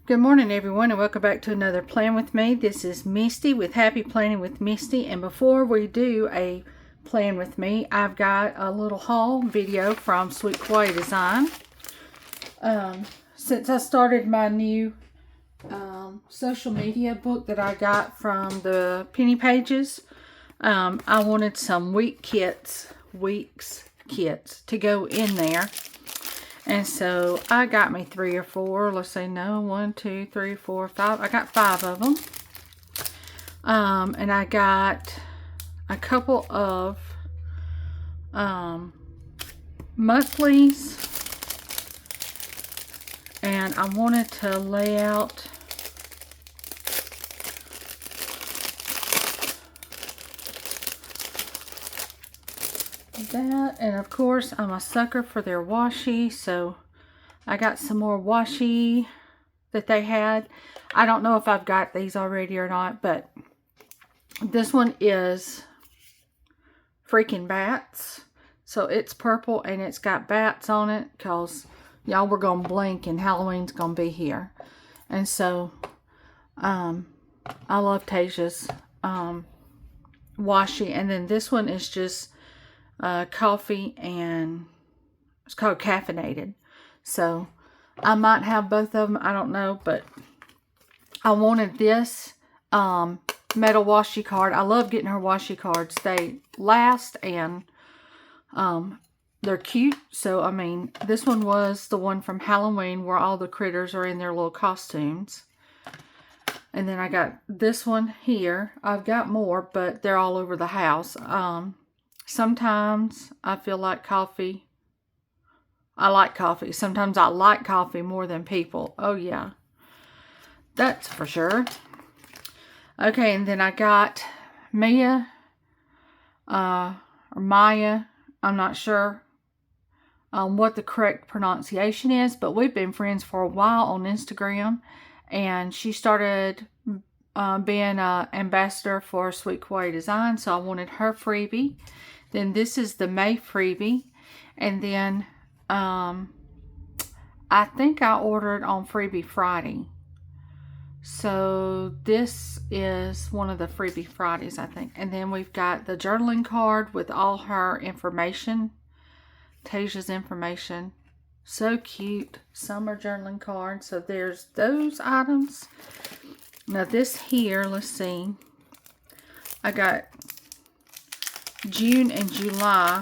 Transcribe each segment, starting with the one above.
Good morning, everyone, and welcome back to another Plan With Me. This is Misty with Happy Planning with Misty, and before we do a Plan With Me, I've got a little haul video from Sweet Kawaii Design. Since I started my new social media book that I got from the Penny Pages, I wanted some weeks kits to go in there. And so I got me 3 or 4. Let's say no, 1, 2, 3, 4, 5. I got 5 of them. And I got a couple of monthlies. And I wanted to lay out that, and of course I'm a sucker for their washi, so I got some more washi that they had. I don't know if I've got these already or not, but this one is freaking bats, so it's purple and it's got bats on it because y'all, we're gonna blink and Halloween's gonna be here. And so I love Tasia's washi. And then this one is just coffee, and it's called caffeinated. So I might have both of them, I don't know, but I wanted this metal washi card. I love getting her washi cards. They last, and they're cute. So I mean, this one was the one from Halloween where all the critters are in their little costumes. And then I got this one here. I've got more, but they're all over the house. Sometimes I feel like coffee. I like coffee. Sometimes I like coffee more than people. Oh yeah, that's for sure. Okay, and then I got Mia, or Maya. I'm not sure what the correct pronunciation is, but we've been friends for a while on Instagram, and she started being an ambassador for Sweet Kawaii Design, so I wanted her freebie. Then this is the May freebie. And then I think I ordered on Freebie Friday. So this is one of the Freebie Fridays, I think. And then we've got the journaling card with all her information. Tasia's information. So cute. Summer journaling card. So there's those items. Now this here, let's see. I got June and July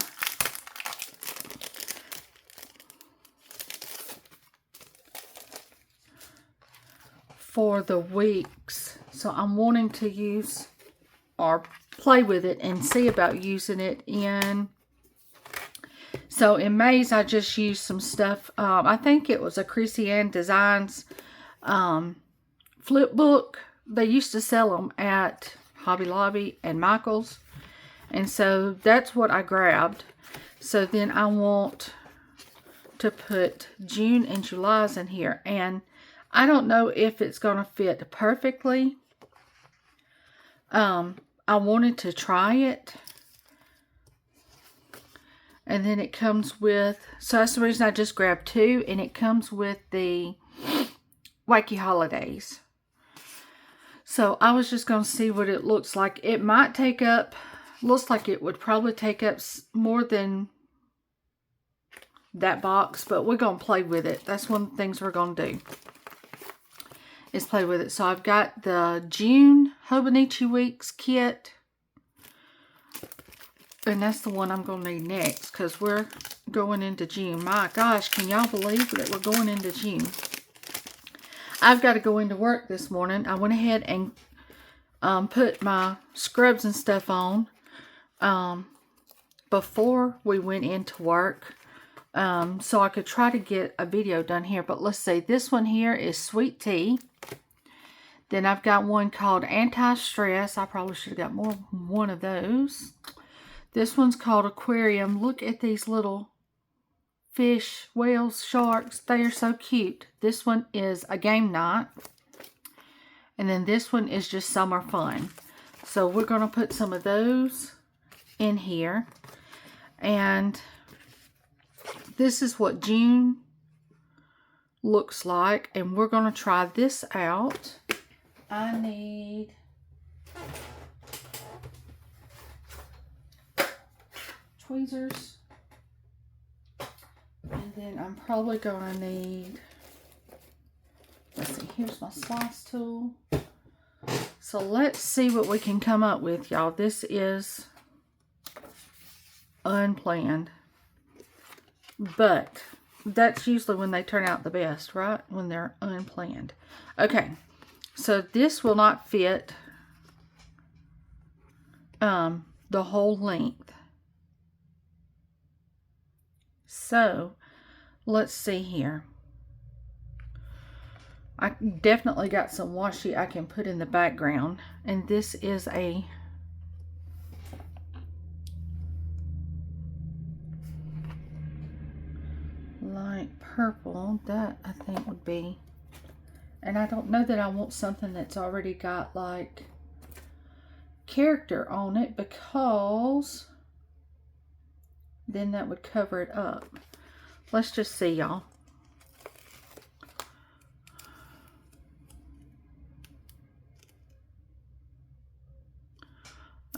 for the weeks. So I'm wanting to use or play with it and see about using it in. So in May's, I just used some stuff. I think it was a Chrissy Ann Designs flip book. They used to sell them at Hobby Lobby and Michael's. And so that's what I grabbed. So then I want to put June and July's in here. And I don't know if it's going to fit perfectly. I wanted to try it. And then it comes with, so that's the reason I just grabbed 2. And it comes with the Wacky Holidays. So I was just going to see what it looks like. It might take up, looks like it would probably take up more than that box, but we're going to play with it. That's one of the things we're going to do, is play with it. So I've got the June Hobonichi Weeks kit, and that's the one I'm going to need next because we're going into June. My gosh, can y'all believe that we're going into June? I've got to go into work this morning. I went ahead and put my scrubs and stuff on before we went into work, so I could try to get a video done here. But let's see, this one here is Sweet Tea. Then I've got one called Anti-Stress. I probably should have got one of those. This one's called Aquarium. Look at these little fish, whales, sharks. They are so cute. This one is a game night. And then this one is just summer fun. So we're going to put some of those in here. And this is what June looks like, and we're going to try this out. I need tweezers, and then I'm probably going to need, let's see, here's my slice tool. So let's see what we can come up with, y'all. This is unplanned, but that's usually when they turn out the best, right? When they're unplanned. Okay, so this will not fit the whole length. So let's see here. I definitely got some washi I can put in the background, and this is a light purple. That I think would be, and I don't know that I want something that's already got like character on it, because then that would cover it up. Let's just see, y'all.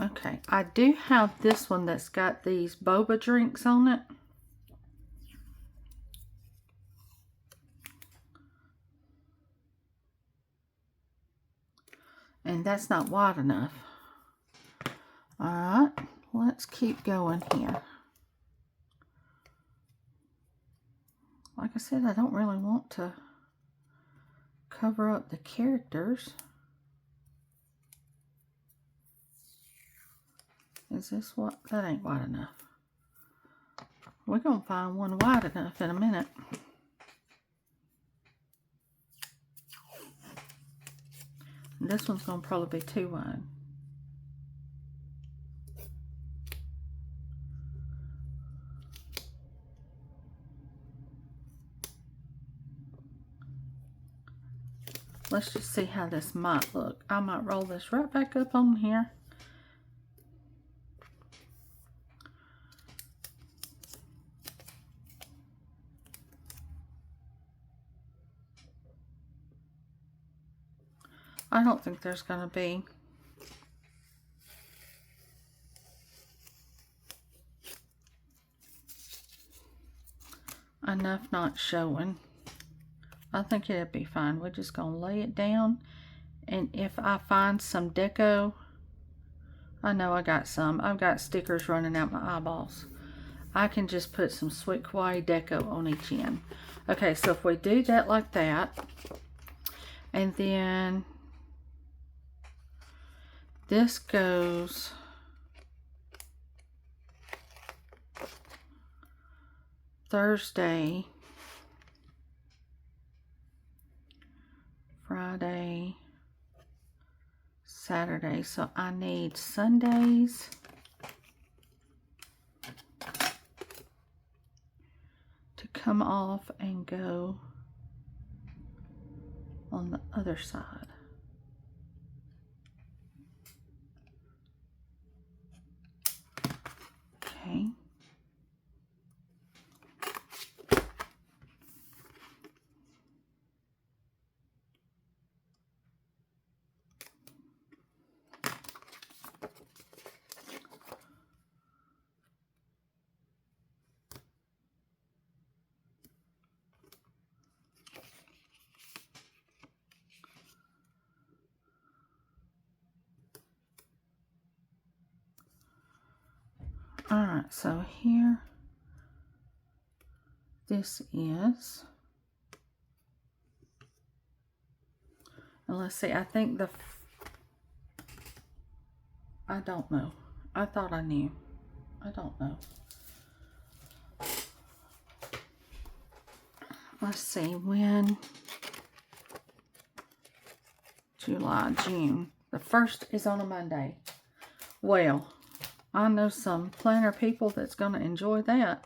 Okay, I do have this one that's got these boba drinks on it. And that's not wide enough. Alright, let's keep going here. Like I said, I don't really want to cover up the characters. Is this what? That ain't wide enough. We're going to find one wide enough in a minute. And this one's going to probably be too wide. Let's just see how this might look. I might roll this right back up on here. I don't think there's going to be enough not showing. I think it'll be fine. We're just going to lay it down, and if I find some deco, I know I got some. I've got stickers running out my eyeballs. I can just put some sweet kawaii deco on each end. Okay, so if we do that like that, and then this goes Thursday, Friday, Saturday. So I need Sundays to come off and go on the other side. Okay. Alright, so here, this is, and let's see, I think I don't know. I thought I knew. I don't know. Let's see, when, July, June. The 1st is on a Monday. Well, I know some planner people that's going to enjoy that,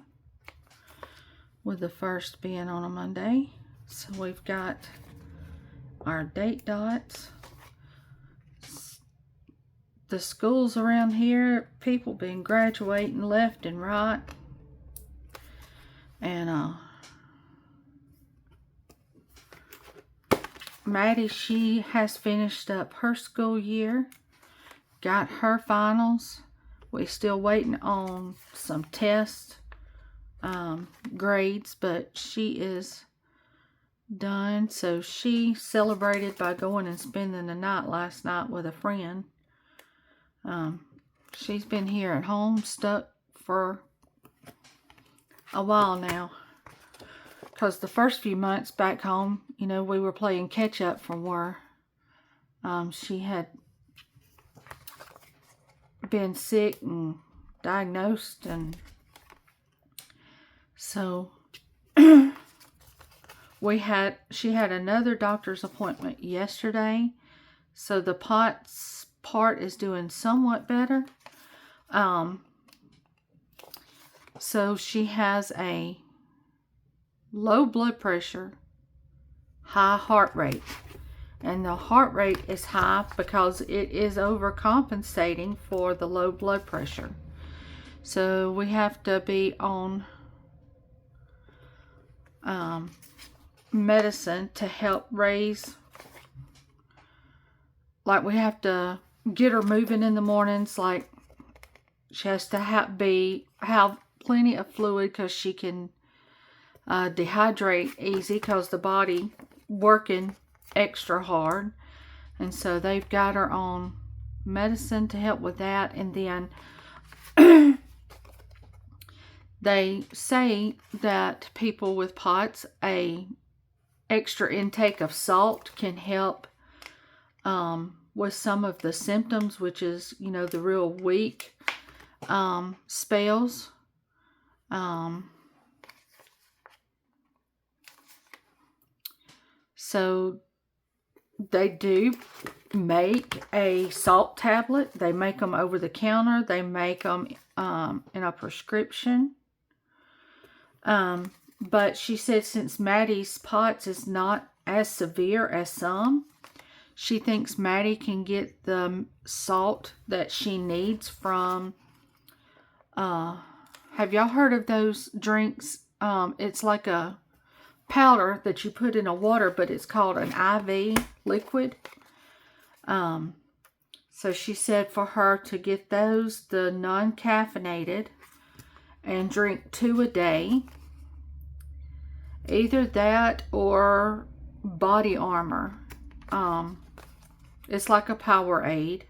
with the 1st being on a Monday. So we've got our date dots. The schools around here, people been graduating left and right. And Maddie, she has finished up her school year, got her finals. We're still waiting on some test grades, but she is done. So she celebrated by going and spending the night last night with a friend. She's been here at home stuck for a while now, because the first few months back home, you know, we were playing catch up from where she had been sick and diagnosed, and so she had another doctor's appointment yesterday, so the POTS part is doing somewhat better. So she has a low blood pressure, high heart rate, and the heart rate is high because it is overcompensating for the low blood pressure. So we have to be on medicine to help raise, like we have to get her moving in the mornings, like she has to have plenty of fluid because she can dehydrate easy because the body working extra hard. And so they've got her on medicine to help with that. And then they say that people with POTS, a extra intake of salt can help with some of the symptoms, which is, you know, the real weak spells. So they do make a salt tablet. They make them over the counter. They make them in a prescription. But she said since Maddie's POTS is not as severe as some, she thinks Maddie can get the salt that she needs from, have y'all heard of those drinks? It's like a powder that you put in a water, but it's called an IV liquid. So she said for her to get those, the non-caffeinated, and drink 2 a day. Either that or Body Armor. It's like a Powerade,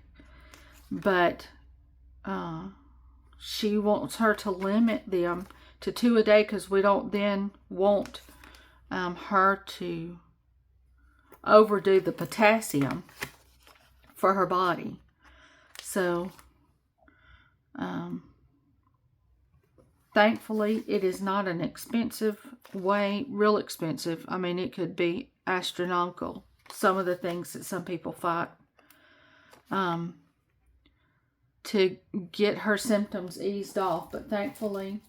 but she wants her to limit them to 2 a day because we don't then want her to overdo the potassium for her body. So thankfully it is not an expensive way, real expensive. I mean, it could be astronomical, some of the things that some people fight to get her symptoms eased off, but thankfully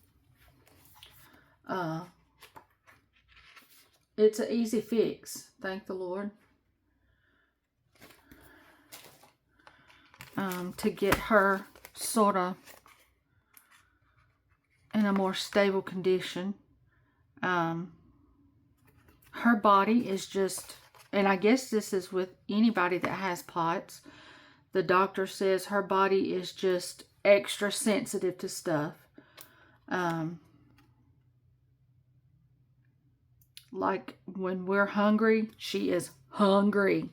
it's an easy fix, thank the Lord, to get her sort of in a more stable condition. Her body is just, and I guess this is with anybody that has POTS, the doctor says her body is just extra sensitive to stuff. Like when we're hungry, she is hungry.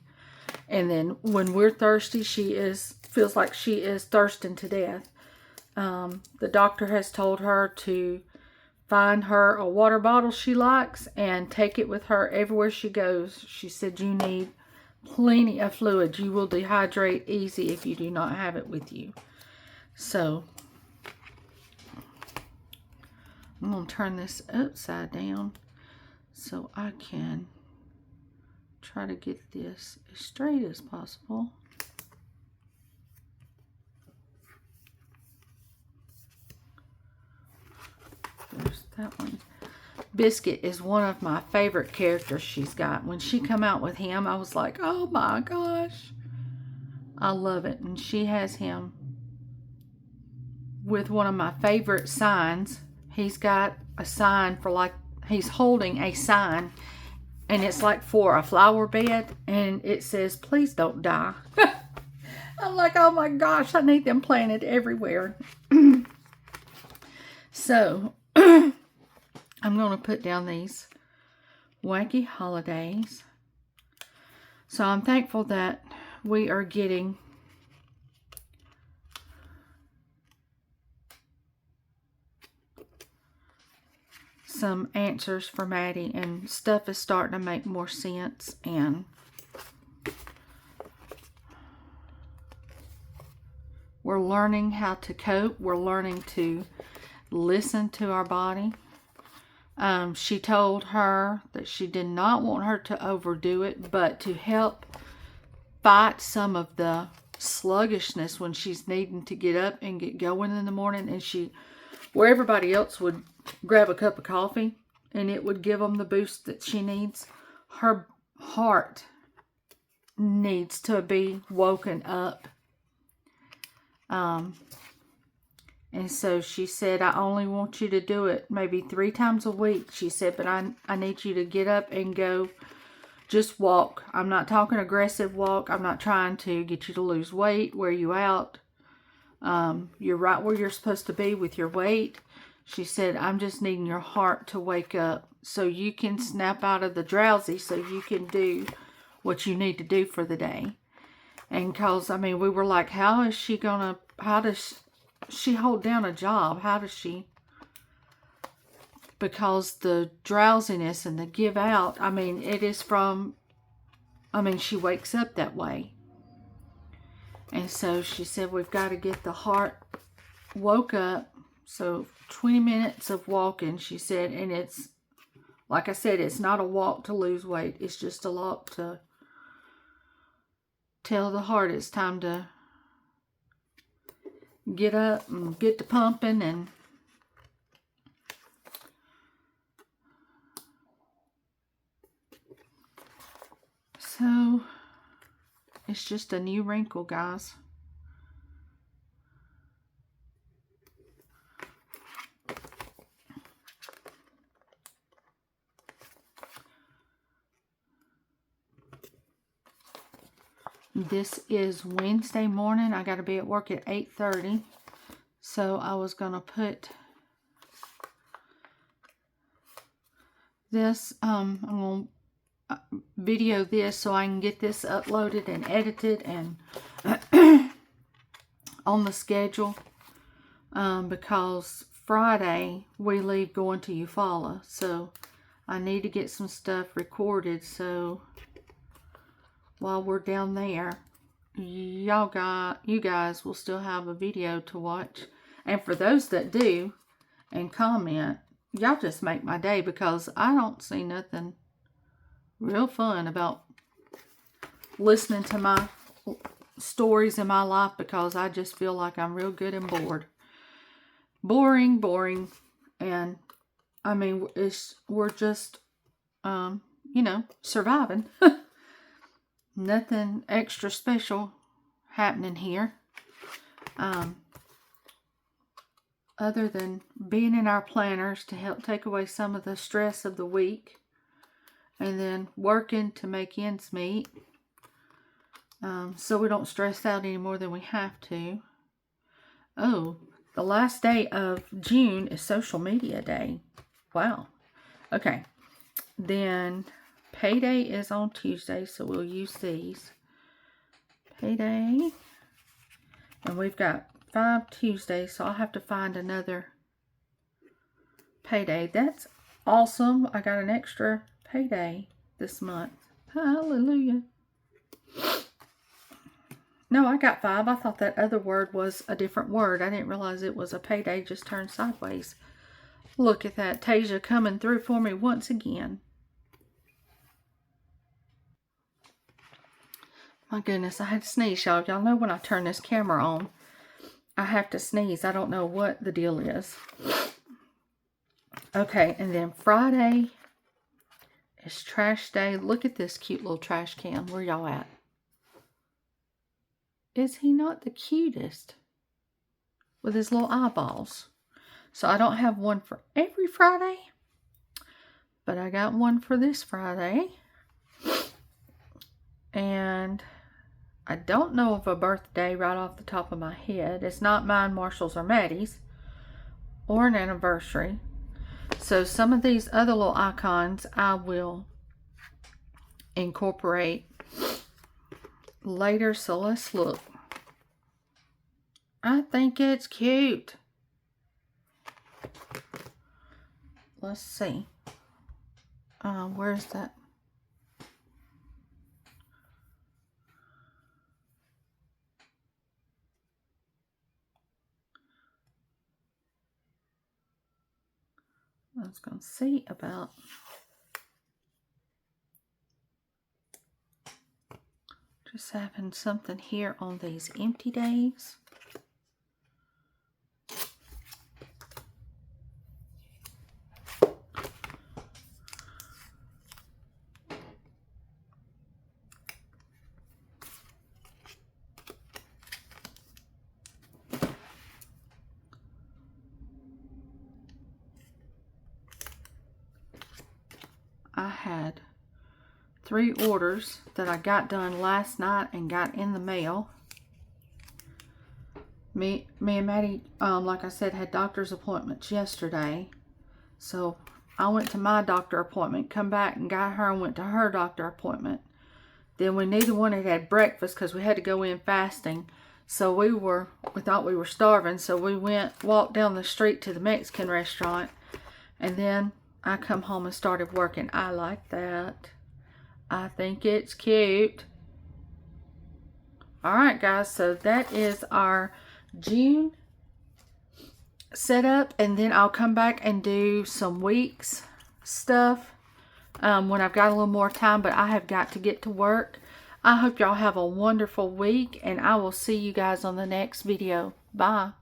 And then when we're thirsty, feels like she is thirsting to death. The doctor has told her to find her a water bottle she likes and take it with her everywhere she goes. She said you need plenty of fluid. You will dehydrate easy if you do not have it with you. So I'm going to turn this upside down so I can try to get this as straight as possible. There's that one. Biscuit is one of my favorite characters she's got. When she come out with him, I was like, oh my gosh. I love it. And she has him with one of my favorite signs. He's got a sign for, like, he's holding a sign And it's like for a flower bed. And it says, please don't die. I'm like, oh my gosh, I need them planted everywhere. So, I'm going to put down these wacky holidays. So I'm thankful that we are getting some answers for Maddie, and stuff is starting to make more sense, and we're learning how to cope. We're learning to listen to our body. She told her that she did not want her to overdo it, but to help fight some of the sluggishness when she's needing to get up and get going in the morning. And where everybody else would grab a cup of coffee and it would give them the boost that she needs, her heart needs to be woken up. And so she said, I only want you to do it maybe 3 times a week. She said, but I need you to get up and go just walk. I'm not talking aggressive walk. I'm not trying to get you to lose weight, wear you out. You're right where you're supposed to be with your weight. She said, I'm just needing your heart to wake up so you can snap out of the drowsy, so you can do what you need to do for the day. And because, I mean, we were like, how does she hold down a job? How does she? Because the drowsiness and the give out, I mean, it is from, I mean, she wakes up that way. And so she said, we've got to get the heart woke up. So 20 minutes of walking, she said, and it's, like I said, it's not a walk to lose weight. It's just a walk to tell the heart it's time to get up and get to pumping. And so it's just a new wrinkle, guys. This is Wednesday morning. I got to be at work at 8:30. So I was going to put this, I'm going to video this so I can get this uploaded and edited and on the schedule. Because Friday we leave going to Eufaula. So I need to get some stuff recorded. So while we're down there, you guys will still have a video to watch. And for those that do and comment, y'all just make my day, because I don't see nothing real fun about listening to my stories in my life, because I just feel like I'm real good and bored. Boring. And I mean, we're just, you know, surviving. Nothing extra special happening here. Other than being in our planners to help take away some of the stress of the week. And then working to make ends meet. So we don't stress out any more than we have to. Oh, the last day of June is social media day. Wow. Okay. Then payday is on Tuesday, so we'll use these. Payday. And we've got 5 Tuesdays, so I'll have to find another payday. That's awesome. I got an extra payday this month. Hallelujah. No, I got 5. I thought that other word was a different word. I didn't realize it was a payday just turned sideways. Look at that. Tasia coming through for me once again. My goodness, I had to sneeze, y'all. Y'all know when I turn this camera on, I have to sneeze. I don't know what the deal is. Okay, and then Friday is trash day. Look at this cute little trash can. Where y'all at? Is he not the cutest? With his little eyeballs. So I don't have one for every Friday. But I got one for this Friday. And I don't know of a birthday right off the top of my head. It's not mine, Marshall's, or Maddie's, or an anniversary. So some of these other little icons I will incorporate later. So let's look. I think it's cute. Let's see. Where's that? I was going to see about just having something here on these empty days. I had 3 orders that I got done last night and got in the mail. Me and Maddie, like I said, had doctor's appointments yesterday. So I went to my doctor appointment, come back and got her and went to her doctor appointment. Then we neither one had breakfast because we had to go in fasting. So we thought we were starving. So we walked down the street to the Mexican restaurant. And then I come home and started working. I like that. I think it's cute. Alright guys, so that is our June setup. And then I'll come back and do some weeks stuff when I've got a little more time. But I have got to get to work. I hope y'all have a wonderful week. And I will see you guys on the next video. Bye.